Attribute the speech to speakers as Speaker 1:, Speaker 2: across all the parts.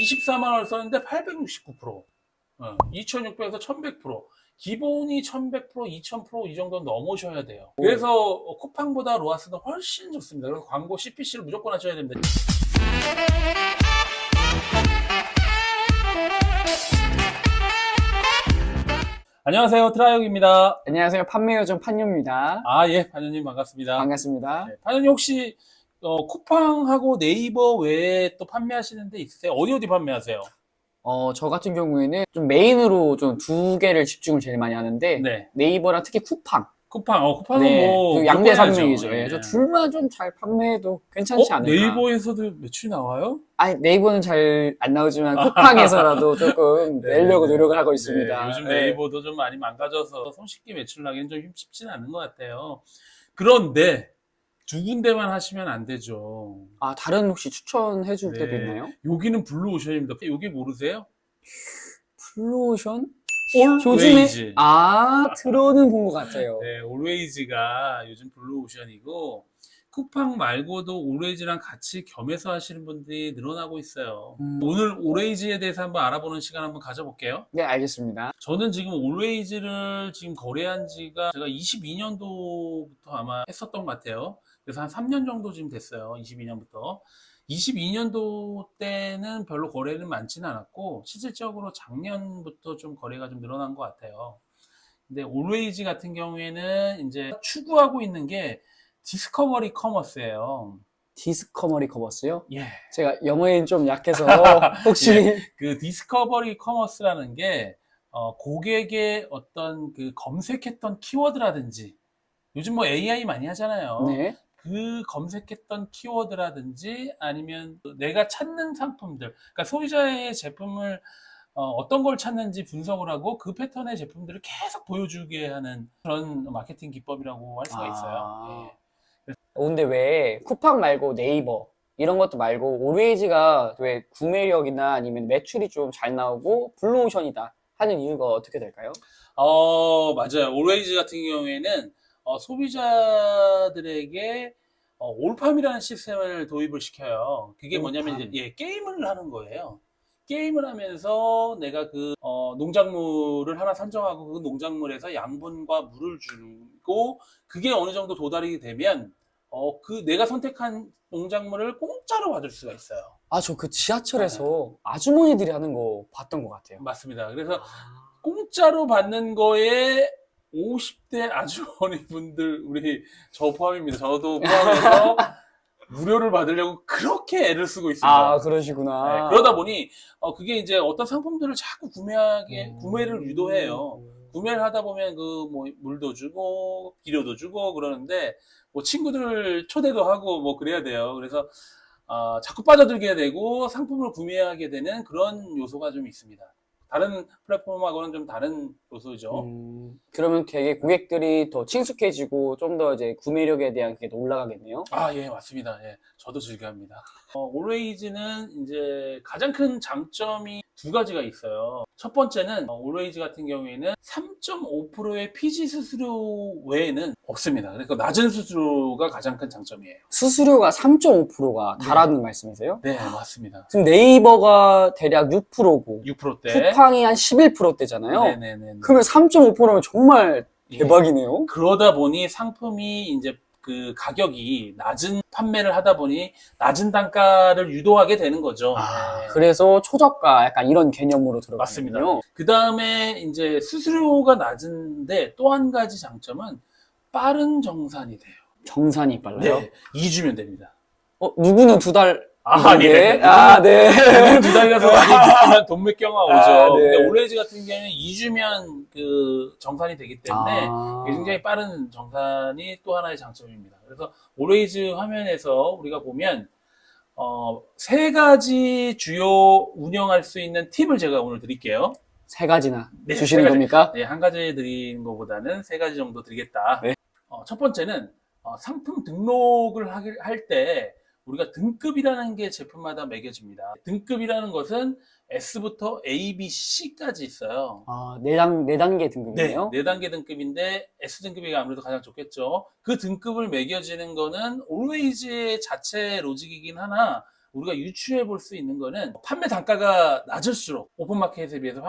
Speaker 1: 24만 원을 썼는데 869%, 2600에서 1100%, 기본이 1100%, 2000%이 정도 넘으셔야 돼요. 그래서 쿠팡보다 로아스는 훨씬 좋습니다. 그래서 광고 CPC를 무조건 하셔야 됩니다. 안녕하세요, 트라이옥입니다.
Speaker 2: 안녕하세요. 판매요정 판유입니다.
Speaker 1: 예, 판유님 반갑습니다.
Speaker 2: 반갑습니다.
Speaker 1: 네, 판유님 혹시 쿠팡하고 네이버 외에 또 판매하시는 데 있으세요? 어디 판매하세요?
Speaker 2: 저 같은 경우에는 좀 메인으로 좀 두 개를 집중을 제일 많이 하는데,
Speaker 1: 네.
Speaker 2: 네이버랑 특히 쿠팡.
Speaker 1: 쿠팡은
Speaker 2: 네,
Speaker 1: 뭐
Speaker 2: 그 양대
Speaker 1: 무조건
Speaker 2: 산맥이죠.
Speaker 1: 해야죠.
Speaker 2: 예,
Speaker 1: 예.
Speaker 2: 저 둘만 좀 잘 판매해도 괜찮지 않을까.
Speaker 1: 네이버에서도 매출이 나와요?
Speaker 2: 아니, 네이버는 잘 안 나오지만 쿠팡에서라도 조금
Speaker 1: 네.
Speaker 2: 내려고 노력을 하고 있습니다.
Speaker 1: 네, 요즘
Speaker 2: 네.
Speaker 1: 네이버도 좀 많이 망가져서 손쉽게 매출 나기는 좀 쉽지는 않은 것 같아요. 그런데 두 군데만 하시면 안 되죠.
Speaker 2: 다른 혹시 추천해 줄
Speaker 1: 네.
Speaker 2: 때도 있나요?
Speaker 1: 여기는 블루오션입니다. 여기 모르세요?
Speaker 2: 블루오션?
Speaker 1: 올웨이즈.
Speaker 2: 들어는 본 것 같아요.
Speaker 1: 네, 올웨이즈가 요즘 블루오션이고, 쿠팡 말고도 올웨이즈랑 같이 겸해서 하시는 분들이 늘어나고 있어요. 오늘 올웨이즈에 대해서 한번 알아보는 시간 한번 가져볼게요.
Speaker 2: 네, 알겠습니다.
Speaker 1: 저는 지금 올웨이즈를 지금 거래한 지가 제가 22년도부터 아마 했었던 것 같아요. 그래서 한 3년 정도 지금 됐어요. 22년부터. 22년도 때는 별로 거래는 많지는 않았고, 실질적으로 작년부터 좀 거래가 좀 늘어난 것 같아요. 근데 올웨이즈 같은 경우에는 이제 추구하고 있는 게 디스커버리 커머스예요.
Speaker 2: 디스커버리 커머스요?
Speaker 1: 예.
Speaker 2: 제가 영어에는 좀 약해서 혹시
Speaker 1: 그 디스커버리 커머스라는 게 고객의 어떤 그 검색했던 키워드라든지, 요즘 뭐 AI 많이 하잖아요.
Speaker 2: 네.
Speaker 1: 그 검색했던 키워드라든지 아니면 내가 찾는 상품들, 그러니까 소비자의 제품을 어떤 걸 찾는지 분석을 하고 그 패턴의 제품들을 계속 보여주게 하는 그런 마케팅 기법이라고 할 수가 있어요. 예.
Speaker 2: 근데 왜 쿠팡 말고 네이버 이런 것도 말고 올웨이즈가 왜 구매력이나 아니면 매출이 좀 잘 나오고 블루오션이다 하는 이유가 어떻게 될까요?
Speaker 1: 맞아요. 올웨이즈 같은 경우에는 소비자들에게 올팜이라는 시스템을 도입을 시켜요. 그게 뭐냐면 이제 게임을 하는 거예요. 게임을 하면서 내가 그 농작물을 하나 선정하고 그 농작물에서 양분과 물을 주고 그게 어느 정도 도달이 되면 그 내가 선택한 농작물을 공짜로 받을 수가 있어요.
Speaker 2: 저 그 지하철에서 아주머니들이 하는 거 봤던 것 같아요.
Speaker 1: 맞습니다. 그래서 공짜로 받는 거에 50대 아주머니 분들, 우리 저 포함입니다. 저도 포함해서 무료를 받으려고 그렇게 애를 쓰고 있습니다.
Speaker 2: 그러시구나.
Speaker 1: 네, 그러다 보니 그게 이제 어떤 상품들을 자꾸 구매를 유도해요. 구매를 하다 보면 그 뭐 물도 주고 비료도 주고 그러는데 뭐 친구들 초대도 하고 뭐 그래야 돼요. 그래서 자꾸 빠져들게 되고 상품을 구매하게 되는 그런 요소가 좀 있습니다. 다른 플랫폼하고는 좀 다른 요소죠.
Speaker 2: 그러면 되게 고객들이 더 친숙해지고 좀 더 이제 구매력에 대한 게 더 올라가겠네요.
Speaker 1: 예, 맞습니다. 예, 저도 즐겨합니다. 올웨이즈는 이제 가장 큰 장점이 두 가지가 있어요. 첫 번째는 올웨이즈 같은 경우에는 3.5%의 피지 수수료 외에는 없습니다. 그러니까 낮은 수수료가 가장 큰 장점이에요.
Speaker 2: 수수료가 3.5%가 다라는 말씀이세요?
Speaker 1: 네, 맞습니다.
Speaker 2: 지금 네이버가 대략 6%고
Speaker 1: 6%대.
Speaker 2: 쿠팡이 한 11%대잖아요.
Speaker 1: 네네네.
Speaker 2: 그러면 3.5%면 정말 대박이네요.
Speaker 1: 그러다 보니 상품이 이제 그 가격이 낮은 판매를 하다 보니 낮은 단가를 유도하게 되는 거죠. 네.
Speaker 2: 그래서 초저가 약간 이런 개념으로 들어가는군요.
Speaker 1: 맞습니다. 그 다음에 이제 수수료가 낮은데 또 한 가지 장점은 빠른 정산이 돼요.
Speaker 2: 정산이 빨라요?
Speaker 1: 네, 2주면 됩니다.
Speaker 2: 누구는 2달.
Speaker 1: 예.
Speaker 2: 네.
Speaker 1: 누구는 2달 가서 많이 돈 몇 경아 오죠.
Speaker 2: 네.
Speaker 1: 근데 올레이즈 같은 경우에는 2주면 그 정산이 되기 때문에 굉장히 빠른 정산이 또 하나의 장점입니다. 그래서 올웨이즈 화면에서 우리가 보면 세 가지 주요 운영할 수 있는 팁을 제가 오늘 드릴게요.
Speaker 2: 세 가지나
Speaker 1: 네,
Speaker 2: 주시는
Speaker 1: 세 가지.
Speaker 2: 겁니까?
Speaker 1: 네, 한 가지 드리는 것보다는 세 가지 정도 드리겠다.
Speaker 2: 네.
Speaker 1: 첫 번째는 상품 등록을 할 때 우리가 등급이라는 게 제품마다 매겨집니다. 등급이라는 것은 S부터 A, B, C까지 있어요.
Speaker 2: 네 단계 등급이네요.
Speaker 1: 네 단계 등급인데 S 등급이 아무래도 가장 좋겠죠. 그 등급을 매겨지는 거는 올웨이즈의 자체 로직이긴 하나 우리가 유추해 볼 수 있는 거는 판매 단가가 낮을수록 오픈마켓에 비해서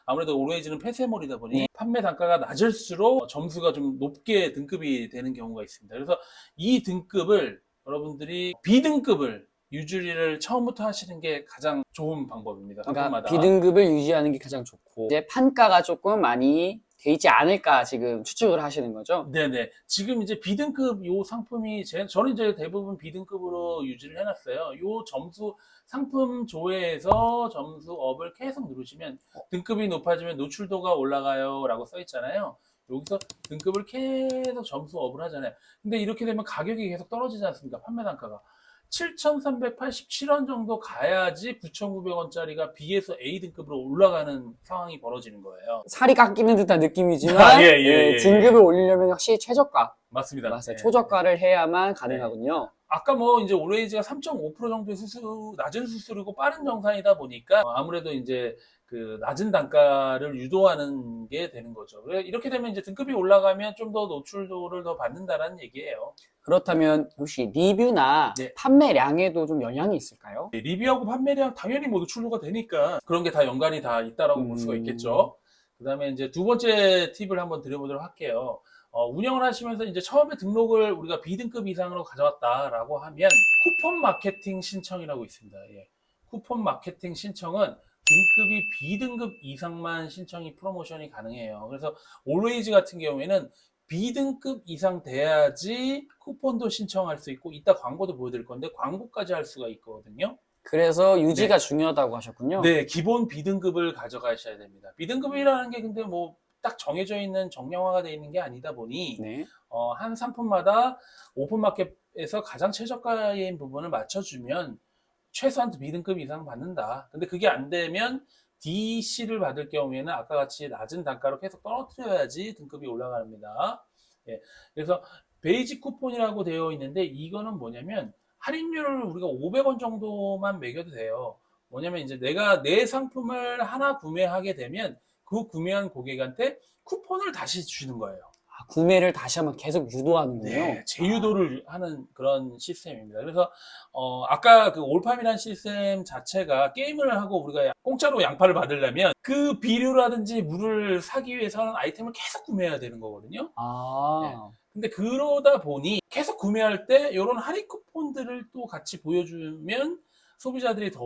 Speaker 1: 아무래도 오로에이즈는 폐쇄몰이다 보니 판매 단가가 낮을수록 점수가 좀 높게 등급이 되는 경우가 있습니다. 그래서 이 등급을 여러분들이 B등급을 유지를 처음부터 하시는 게 가장 좋은 방법입니다.
Speaker 2: 그러니까
Speaker 1: 상품마다.
Speaker 2: B등급을 유지하는 게 가장 좋고 이제 판가가 조금 많이 돼 있지 않을까 지금 추측을 하시는 거죠?
Speaker 1: 네네. 지금 이제 B등급 요 상품이 저는 이제 대부분 B등급으로 유지를 해놨어요. 요 점수 상품 조회에서 점수업을 계속 누르시면 등급이 높아지면 노출도가 올라가요 라고 써 있잖아요. 여기서 등급을 계속 점수업을 하잖아요. 근데 이렇게 되면 가격이 계속 떨어지지 않습니까? 판매 단가가. 7,387원 정도 가야지 9,900원짜리가 B에서 A등급으로 올라가는 상황이 벌어지는 거예요.
Speaker 2: 살이 깎이는 듯한 느낌이지만
Speaker 1: 아, 예.
Speaker 2: 등급을 올리려면 확실히 최저가
Speaker 1: 맞습니다.
Speaker 2: 맞아요.
Speaker 1: 네.
Speaker 2: 초저가를 해야만 가능하군요.
Speaker 1: 아까 뭐 이제 오로에이즈가 3.5% 정도의 낮은 수수료고 빠른 정산이다 보니까 아무래도 이제 그 낮은 단가를 유도하는 게 되는 거죠. 이렇게 되면 이제 등급이 올라가면 좀 더 노출도를 더 받는다라는 얘기예요.
Speaker 2: 그렇다면 혹시 리뷰나
Speaker 1: 네.
Speaker 2: 판매량에도 좀 영향이 있을까요?
Speaker 1: 리뷰하고 판매량 당연히 뭐 노출도가 되니까 그런 게 다 연관이 다 있다라고 볼 수가 있겠죠. 그다음에 이제 두 번째 팁을 한번 드려보도록 할게요. 운영을 하시면서 이제 처음에 등록을 우리가 B등급 이상으로 가져왔다라고 하면 쿠폰 마케팅 신청이라고 있습니다. 예. 쿠폰 마케팅 신청은 등급이 B등급 이상만 신청이 프로모션이 가능해요. 그래서 올웨이즈 같은 경우에는 B등급 이상 돼야지 쿠폰도 신청할 수 있고 이따 광고도 보여드릴 건데 광고까지 할 수가 있거든요.
Speaker 2: 그래서 유지가 중요하다고 하셨군요.
Speaker 1: 네, 기본 B등급을 가져가셔야 됩니다. B등급이라는 게 근데 뭐 딱 정해져 있는 정량화가 되어 있는 게 아니다 보니
Speaker 2: 네.
Speaker 1: 한 상품마다 오픈마켓에서 가장 최저가인 부분을 맞춰주면 최소한 B등급 이상 받는다. 근데 그게 안 되면 D, C를 받을 경우에는 아까 같이 낮은 단가로 계속 떨어뜨려야지 등급이 올라갑니다. 예, 그래서 베이직 쿠폰이라고 되어 있는데 이거는 뭐냐면 할인율을 우리가 500원 정도만 매겨도 돼요. 뭐냐면 이제 내가 내 상품을 하나 구매하게 되면 그 구매한 고객한테 쿠폰을 다시 주는 거예요.
Speaker 2: 구매를 다시 한번 계속 유도하는군요.
Speaker 1: 네, 재유도를 하는 그런 시스템입니다. 그래서 아까 그 올팜이라는 시스템 자체가 게임을 하고 우리가 공짜로 양파를 받으려면 그 비료라든지 물을 사기 위해서는 아이템을 계속 구매해야 되는 거거든요. 네. 근데 그러다 보니 계속 구매할 때 이런 할인 쿠폰들을 또 같이 보여주면 소비자들이 더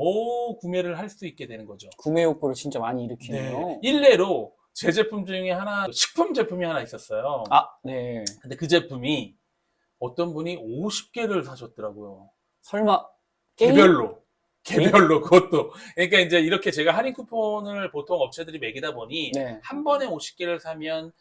Speaker 1: 구매를 할 수 있게 되는 거죠.
Speaker 2: 구매 욕구를 진짜 많이 일으키네요.
Speaker 1: 네. 일례로 제 제품 중에 하나, 식품 제품이 하나 있었어요.
Speaker 2: 네.
Speaker 1: 근데 그 제품이 어떤 분이 50개를 사셨더라고요.
Speaker 2: 설마
Speaker 1: 개별로. 그것도. 그러니까 이제 이렇게 제가 할인 쿠폰을 보통 업체들이 매기다 보니
Speaker 2: 네.
Speaker 1: 한 번에 50개를 사면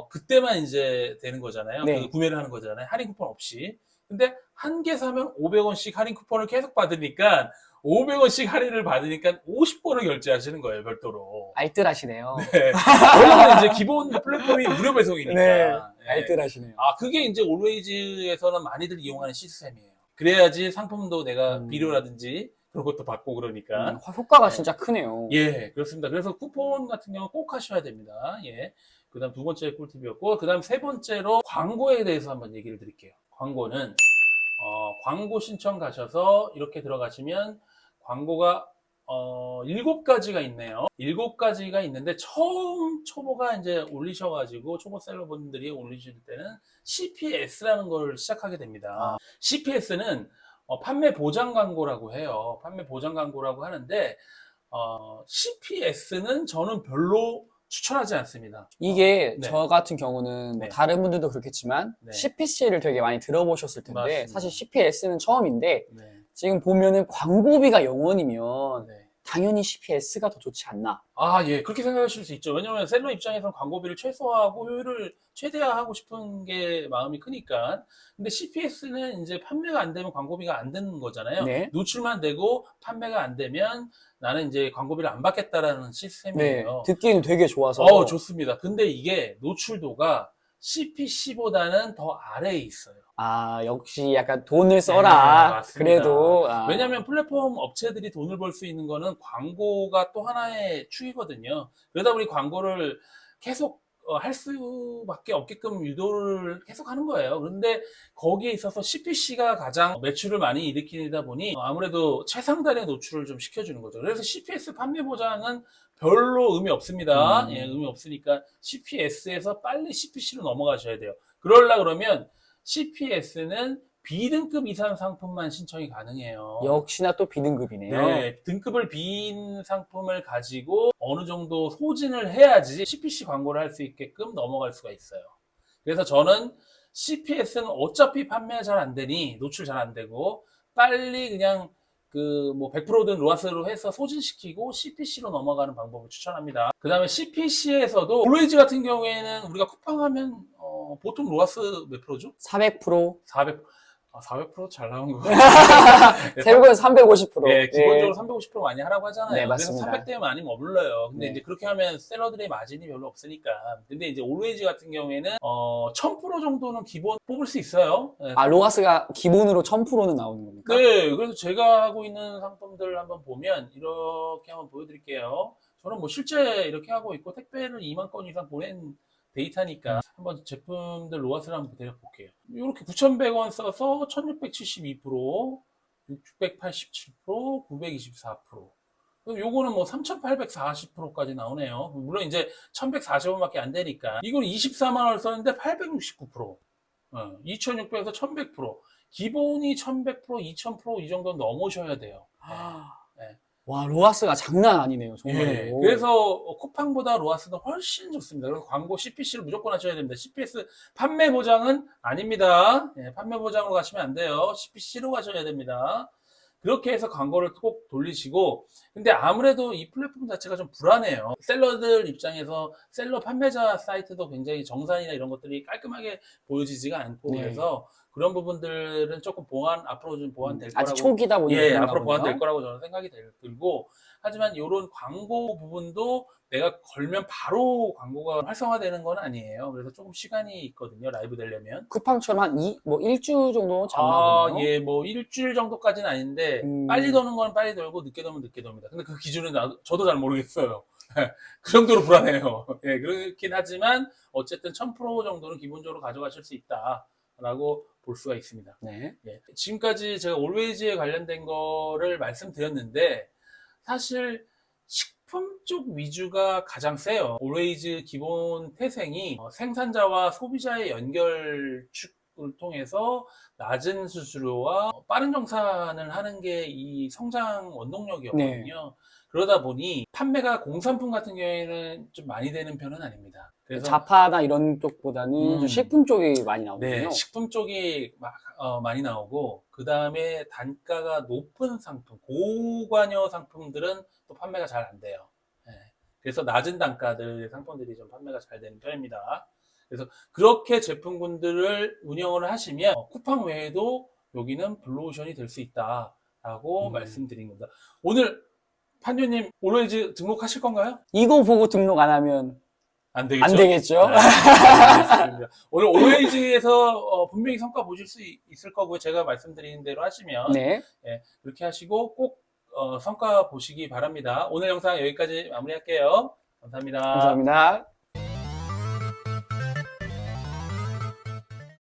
Speaker 1: 그때만 이제 되는 거잖아요.
Speaker 2: 네.
Speaker 1: 그 구매를 하는 거잖아요. 할인 쿠폰 없이. 근데 한 개 사면 500원씩 할인 쿠폰을 계속 받으니까 500원씩 할인을 받으니까 50번을 결제하시는 거예요, 별도로.
Speaker 2: 알뜰하시네요.
Speaker 1: 네. 원래는 이제 기본 플랫폼이 무료 배송이니까.
Speaker 2: 네.
Speaker 1: 네.
Speaker 2: 알뜰하시네요.
Speaker 1: 그게 이제 올웨이즈에서는 많이들 이용하는 시스템이에요. 그래야지 상품도 내가 비료라든지 그런 것도 받고 그러니까.
Speaker 2: 효과가 진짜 크네요.
Speaker 1: 예, 그렇습니다. 그래서 쿠폰 같은 경우는 꼭 하셔야 됩니다. 예. 그 다음 두 번째 꿀팁이었고, 그 다음 세 번째로 광고에 대해서 한번 얘기를 드릴게요. 광고는, 광고 신청 가셔서 이렇게 들어가시면 광고가 7가지가 있네요. 7가지가 있는데 처음 초보가 이제 올리셔가지고 초보 셀러분들이 올리실 때는 CPS라는 걸 시작하게 됩니다. CPS는 판매 보장 광고라고 해요. 판매 보장 광고라고 하는데 CPS는 저는 별로 추천하지 않습니다.
Speaker 2: 이게
Speaker 1: 네.
Speaker 2: 저 같은 경우는 뭐
Speaker 1: 네.
Speaker 2: 다른 분들도 그렇겠지만
Speaker 1: 네.
Speaker 2: CPC를 되게 많이 들어보셨을 텐데
Speaker 1: 맞습니다.
Speaker 2: 사실 CPS는 처음인데
Speaker 1: 네.
Speaker 2: 지금 보면은 광고비가 0원이면
Speaker 1: 네.
Speaker 2: 당연히 CPS가 더 좋지 않나.
Speaker 1: 예, 그렇게 생각하실 수 있죠. 왜냐면 셀러 입장에서는 광고비를 최소화하고 효율을 최대화하고 싶은 게 마음이 크니까. 근데 CPS는 이제 판매가 안 되면 광고비가 안 되는 거잖아요.
Speaker 2: 네.
Speaker 1: 노출만 되고 판매가 안 되면 나는 이제 광고비를 안 받겠다라는
Speaker 2: 네.
Speaker 1: 시스템이에요.
Speaker 2: 듣기는 되게 좋아서.
Speaker 1: 좋습니다. 근데 이게 노출도가 CPC보다는 더 아래에 있어요.
Speaker 2: 역시 약간 돈을 써라.
Speaker 1: 맞습니다.
Speaker 2: 그래도.
Speaker 1: 왜냐하면 플랫폼 업체들이 돈을 벌 수 있는 거는 광고가 또 하나의 축이거든요. 그러다 보니 광고를 계속 할 수밖에 없게끔 유도를 계속 하는 거예요. 그런데 거기에 있어서 CPC가 가장 매출을 많이 일으키다 보니 아무래도 최상단의 노출을 좀 시켜주는 거죠. 그래서 CPS 판매 보장은 별로 의미 없습니다. 예, 의미 없으니까 CPS에서 빨리 CPC로 넘어가셔야 돼요. 그러려 그러면 CPS는 B등급 이상 상품만 신청이 가능해요.
Speaker 2: 역시나 또 B등급이네요.
Speaker 1: 네, 등급을 B인 상품을 가지고 어느 정도 소진을 해야지 CPC 광고를 할 수 있게끔 넘어갈 수가 있어요. 그래서 저는 CPS는 어차피 판매가 잘 안 되니 노출 잘 안 되고 빨리 그냥 그 뭐 100%든 로아스로 해서 소진시키고 CPC로 넘어가는 방법을 추천합니다. 그 다음에 CPC에서도 올웨이즈 같은 경우에는 우리가 쿠팡하면 보통 로아스 몇 프로죠?
Speaker 2: 400%,
Speaker 1: 400% 잘 나온 거.
Speaker 2: 대부분 350%.
Speaker 1: 네, 기본적으로
Speaker 2: 네.
Speaker 1: 350% 많이 하라고 하잖아요.
Speaker 2: 네,
Speaker 1: 그래서
Speaker 2: 맞습니다.
Speaker 1: 300대 많이 머물러요. 근데
Speaker 2: 네.
Speaker 1: 이제 그렇게 하면 셀러들의 마진이 별로 없으니까. 근데 이제 올웨이즈 같은 경우에는 1000% 정도는 기본 뽑을 수 있어요. 네,
Speaker 2: 아, 로아스가 기본으로 1000%는 나오는 겁니까?
Speaker 1: 네, 그래서 제가 하고 있는 상품들 한번 보면 이렇게 한번 보여드릴게요. 저는 뭐 실제 이렇게 하고 있고 택배를 2만 건 이상 보낸 데이터니까 한번 제품들 로아스를 한번 대략볼게요. 이렇게 9,100원 써서 1,672%, 687%, 924%. 요거는 뭐 3,840%까지 나오네요. 물론 이제 1,140원밖에 안 되니까. 이건 24만 원을 썼는데 869%. 2,600에서 1,100%. 기본이 1,100%, 2,000% 이 정도 넘으셔야 돼요. 네.
Speaker 2: 와, 로아스가 장난 아니네요, 정말로.
Speaker 1: 예, 그래서 쿠팡보다 로아스는 훨씬 좋습니다. 그래서 광고 CPC를 무조건 하셔야 됩니다. CPS 판매 보장은 아닙니다. 예, 판매 보장으로 가시면 안 돼요. CPC로 가셔야 됩니다. 그렇게 해서 광고를 꼭 돌리시고, 근데 아무래도 이 플랫폼 자체가 좀 불안해요. 셀러들 입장에서 셀러 판매자 사이트도 굉장히 정산이나 이런 것들이 깔끔하게 보여지지가 않고,
Speaker 2: 네.
Speaker 1: 그래서 그런 부분들은 조금 앞으로 좀 보완될 거라고.
Speaker 2: 아직 초기다 보니
Speaker 1: 예,
Speaker 2: 그런가
Speaker 1: 앞으로 보완될
Speaker 2: 보네요.
Speaker 1: 거라고 저는 생각이 들고, 하지만 이런 광고 부분도 내가 걸면 바로 광고가 활성화되는 건 아니에요. 그래서 조금 시간이 있거든요. 라이브 되려면.
Speaker 2: 쿠팡처럼 한 일주 정도 잡나 보네요.
Speaker 1: 예, 뭐 일주일 정도까지는 아닌데 빨리 도는 건 빨리 돌고 늦게 도면 늦게 돕니다. 근데 그 기준은 저도 잘 모르겠어요. 그 정도로 불안해요. 예, 그렇긴 하지만 어쨌든 1000% 정도는 기본적으로 가져가실 수 있다라고 볼 수가 있습니다.
Speaker 2: 네.
Speaker 1: 예, 지금까지 제가 올웨이즈에 관련된 거를 말씀드렸는데 사실 식품 쪽 위주가 가장 세요. 올웨이즈 기본 태생이 생산자와 소비자의 연결축을 통해서 낮은 수수료와 빠른 정산을 하는 게 이 성장 원동력이었거든요. 그러다 보니 판매가 공산품 같은 경우에는 좀 많이 되는 편은 아닙니다. 그래서
Speaker 2: 자파나 이런 쪽보다는 좀 식품 쪽이 많이 나오거든요.
Speaker 1: 네, 식품 쪽이 많이 나오고, 그 다음에 단가가 높은 상품, 고관여 상품들은 또 판매가 잘 안 돼요. 네, 그래서 낮은 단가들 상품들이 좀 판매가 잘 되는 편입니다. 그래서 그렇게 제품군들을 운영을 하시면 쿠팡 외에도 여기는 블루오션이 될 수 있다라고 말씀드린 겁니다. 오늘 판교님 올웨이즈 등록하실 건가요?
Speaker 2: 이거 보고 등록 안 하면
Speaker 1: 안 되겠죠?
Speaker 2: 안 되겠죠?
Speaker 1: 네, 알겠습니다. 오늘 올웨이즈에서 분명히 성과 보실 수 있을 거고요. 제가 말씀드린 대로 하시면
Speaker 2: 네.
Speaker 1: 예, 그렇게 하시고 꼭 성과 보시기 바랍니다. 오늘 영상 여기까지 마무리할게요. 감사합니다.
Speaker 2: 감사합니다.